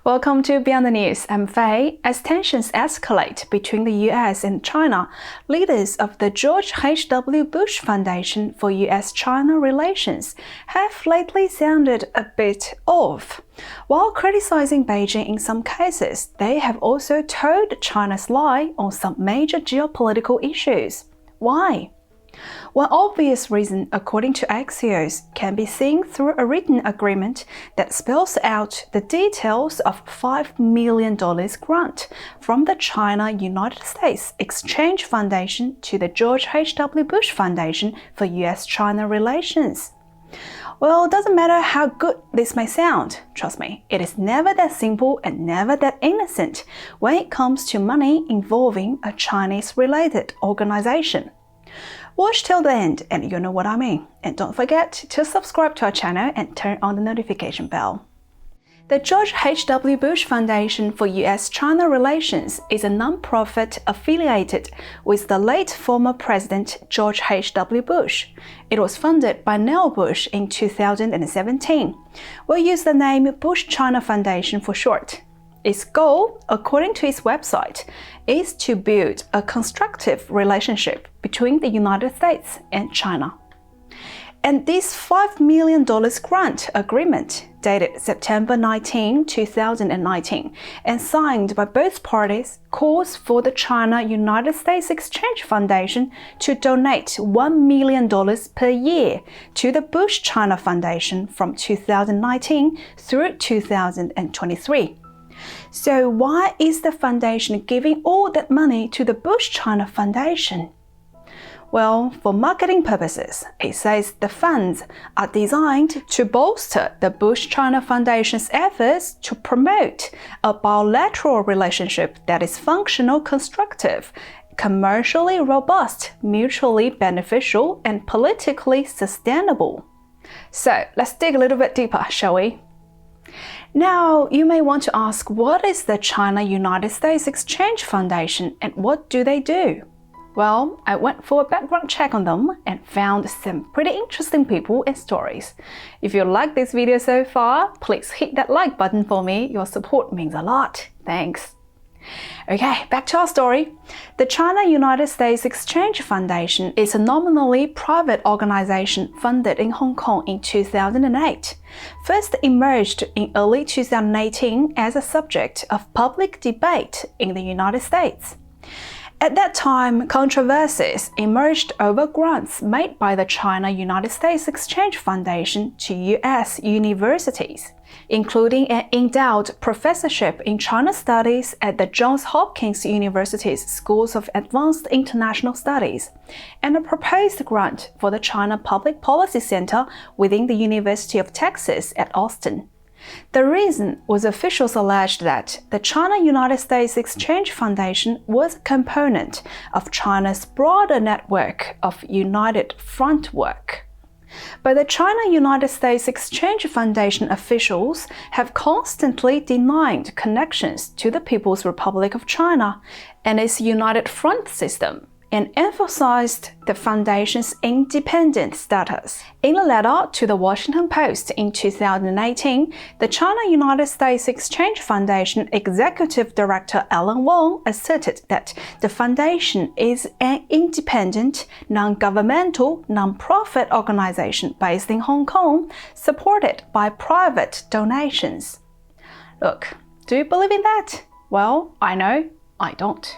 Welcome to Beyond the News. I'm Faye. As tensions escalate between the US and China, leaders of the George H.W. Bush Foundation for US-China Relations have lately sounded a bit off. While criticizing Beijing in some cases, they have also toed China's line on some major geopolitical issues. Why? One obvious reason, according to Axios, can be seen through a written agreement that spells out the details of $5 million grant from the China-United States Exchange Foundation to the George H.W. Bush Foundation for US-China Relations. Well, it doesn't matter how good this may sound. Trust me, it is never that simple and never that innocent when it comes to money involving a Chinese-related organization. Watch till the end and you'll know what I mean. And don't forget to subscribe to our channel and turn on the notification bell. The George H.W. Bush Foundation for US-China Relations is a non-profit affiliated with the late former President George H.W. Bush. It was funded by Neil Bush in 2017. We'll use the name Bush China Foundation for short. Its goal, according to its website, is to build a constructive relationship between the United States and China. And this $5 million grant agreement, dated September 19, 2019, and signed by both parties, calls for the China-United States Exchange Foundation to donate $1 million per year to the Bush China Foundation from 2019 through 2023. So why is the foundation giving all that money to the Bush China Foundation? Well, for marketing purposes, it says the funds are designed to bolster the Bush China Foundation's efforts to promote a bilateral relationship that is functional, constructive, commercially robust, mutually beneficial, and politically sustainable. So let's dig a little bit deeper, shall we? Now, you may want to ask, what is the China-United States Exchange Foundation and what do they do? Well, I went for a background check on them and found some pretty interesting people and stories. If you like this video so far, please hit that like button for me. Your support means a lot. Thanks. Okay, back to our story. The China-United States Exchange Foundation is a nominally private organization funded in Hong Kong in 2008. First emerged in early 2018 as a subject of public debate in the United States. At that time, controversies emerged over grants made by the China-United States Exchange Foundation to U.S. universities, including an endowed professorship in China Studies at the Johns Hopkins University's Schools of Advanced International Studies, and a proposed grant for the China Public Policy Center within the University of Texas at Austin. The reason was officials alleged that the China-United States Exchange Foundation was a component of China's broader network of United Front work. But the China-United States Exchange Foundation officials have constantly denied connections to the People's Republic of China and its United Front system, and emphasized the foundation's independent status. In a letter to the Washington Post in 2018, the China-United States Exchange Foundation Executive Director Alan Wong asserted that the foundation is an independent, non-governmental, non-profit organization based in Hong Kong, supported by private donations. Look, do you believe in that? Well, I know, I don't.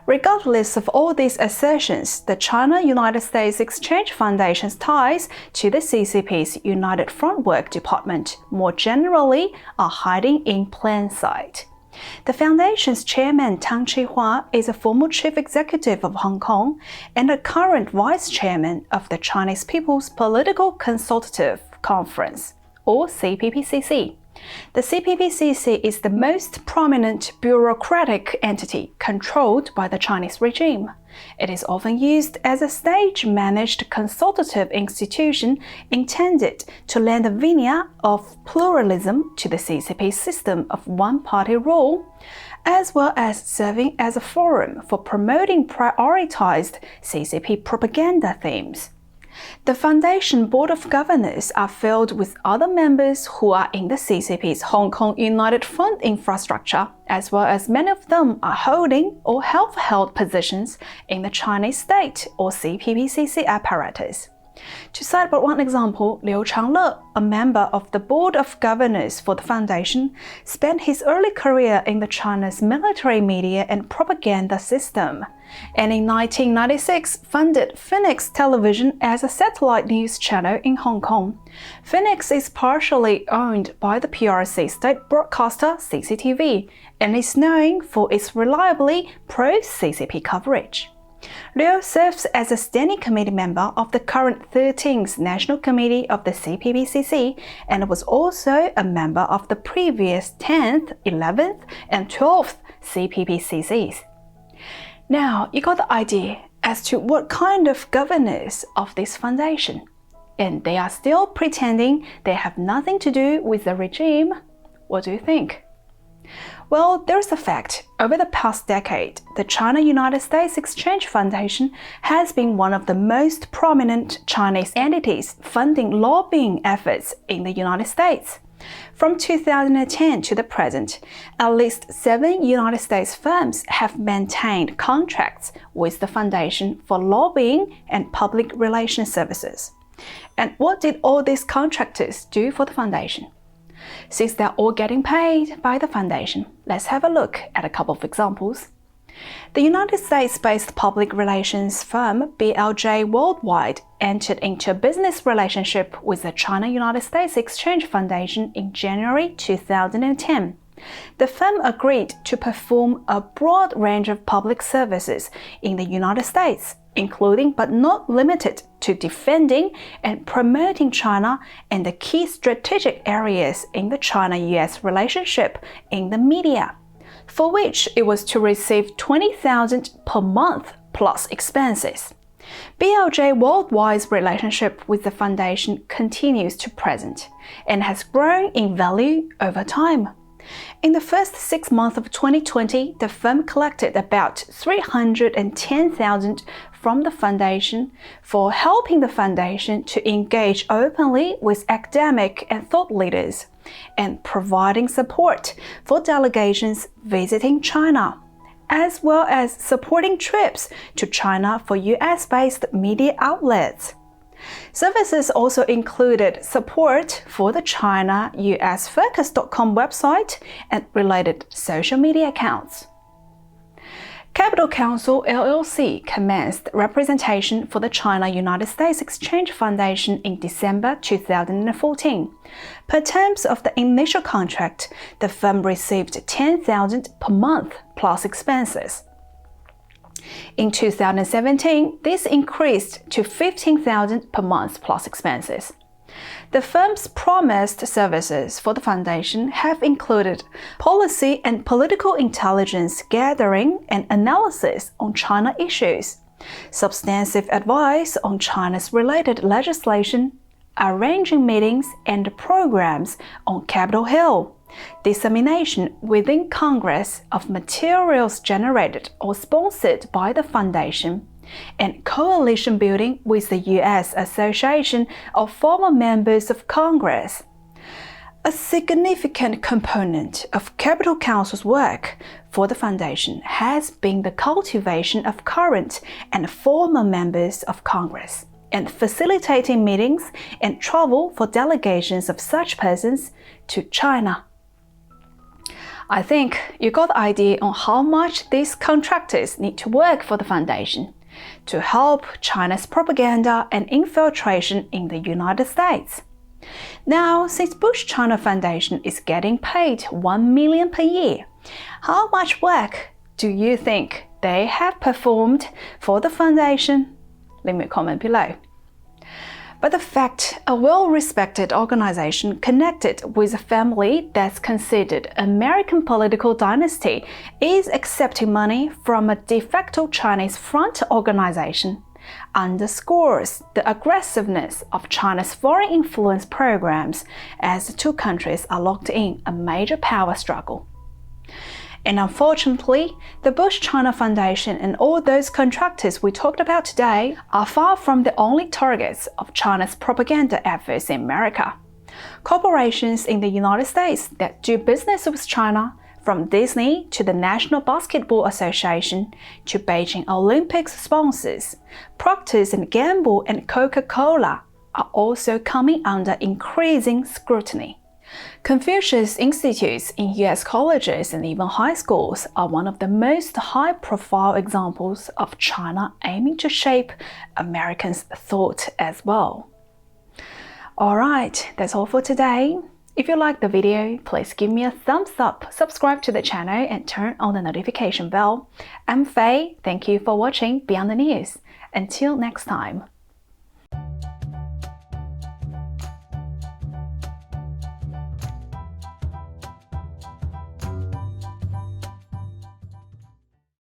Regardless of all these assertions, the China-United States Exchange Foundation's ties to the CCP's United Front Work Department more generally are hiding in plain sight. The foundation's chairman Tang Chi-hua is a former chief executive of Hong Kong and a current vice chairman of the Chinese People's Political Consultative Conference, or CPPCC. The CPPCC is the most prominent bureaucratic entity controlled by the Chinese regime. It is often used as a stage-managed consultative institution intended to lend a veneer of pluralism to the CCP system of one-party rule, as well as serving as a forum for promoting prioritized CCP propaganda themes. The foundation board of governors are filled with other members who are in the CCP's Hong Kong United Front infrastructure, as well as many of them are holding or have held positions in the Chinese state or CPPCC apparatus. To cite but one example, Liu Changle, a member of the board of governors for the foundation, spent his early career in the China's military media and propaganda system, and in 1996 funded Phoenix Television as a satellite news channel in Hong Kong. Phoenix is partially owned by the PRC state broadcaster CCTV and is known for its reliably pro-CCP coverage. Liu serves as a standing committee member of the current 13th National Committee of the CPPCC and was also a member of the previous 10th, 11th, and 12th CPPCCs. Now, you got the idea as to what kind of governors of this foundation, and they are still pretending they have nothing to do with the regime. What do you think? Well, there's a fact. Over the past decade, the China-United States Exchange Foundation has been one of the most prominent Chinese entities funding lobbying efforts in the United States. From 2010 to the present, at least 7 United States firms have maintained contracts with the foundation for lobbying and public relations services. And what did all these contractors do for the foundation? Since they're all getting paid by the foundation, let's have a look at a couple of examples. The United States-based public relations firm BLJ Worldwide entered into a business relationship with the China-United States Exchange Foundation in January 2010. The firm agreed to perform a broad range of public services in the United States, including but not limited to defending and promoting China and the key strategic areas in the China-US relationship in the media, for which it was to receive $20,000 per month plus expenses. BLJ Worldwide's relationship with the foundation continues to present and has grown in value over time. In the first 6 months of 2020, the firm collected about $310,000 from the foundation for helping the foundation to engage openly with academic and thought leaders and providing support for delegations visiting China, as well as supporting trips to China for US-based media outlets. Services also included support for the China-USFocus.com website and related social media accounts. Capital Council LLC commenced representation for the China-United States Exchange Foundation in December 2014. Per terms of the initial contract, the firm received $10,000 per month plus expenses. In 2017, this increased to $15,000 per month plus expenses. The firm's promised services for the foundation have included policy and political intelligence gathering and analysis on China issues, substantive advice on China's related legislation, arranging meetings and programs on Capitol Hill, dissemination within Congress of materials generated or sponsored by the foundation, and coalition building with the U.S. Association of Former Members of Congress. A significant component of Capital Council's work for the foundation has been the cultivation of current and former members of Congress and facilitating meetings and travel for delegations of such persons to China. I think you got the idea on how much these contractors need to work for the foundation to help China's propaganda and infiltration in the United States. Now, since Bush China Foundation is getting paid $1 million per year, how much work do you think they have performed for the foundation? Leave me a comment below. But the fact a well-respected organization connected with a family that's considered American political dynasty is accepting money from a de facto Chinese front organization underscores the aggressiveness of China's foreign influence programs as the two countries are locked in a major power struggle. And unfortunately, the Bush-China Foundation and all those contractors we talked about today are far from the only targets of China's propaganda efforts in America. Corporations in the United States that do business with China, from Disney to the National Basketball Association to Beijing Olympics sponsors, Procter & Gamble and Coca-Cola are also coming under increasing scrutiny. Confucius Institutes in US colleges and even high schools are one of the most high-profile examples of China aiming to shape Americans' thought as well. Alright, that's all for today. If you liked the video, please give me a thumbs up, subscribe to the channel and turn on the notification bell. I'm Faye, thank you for watching Beyond the News. Until next time.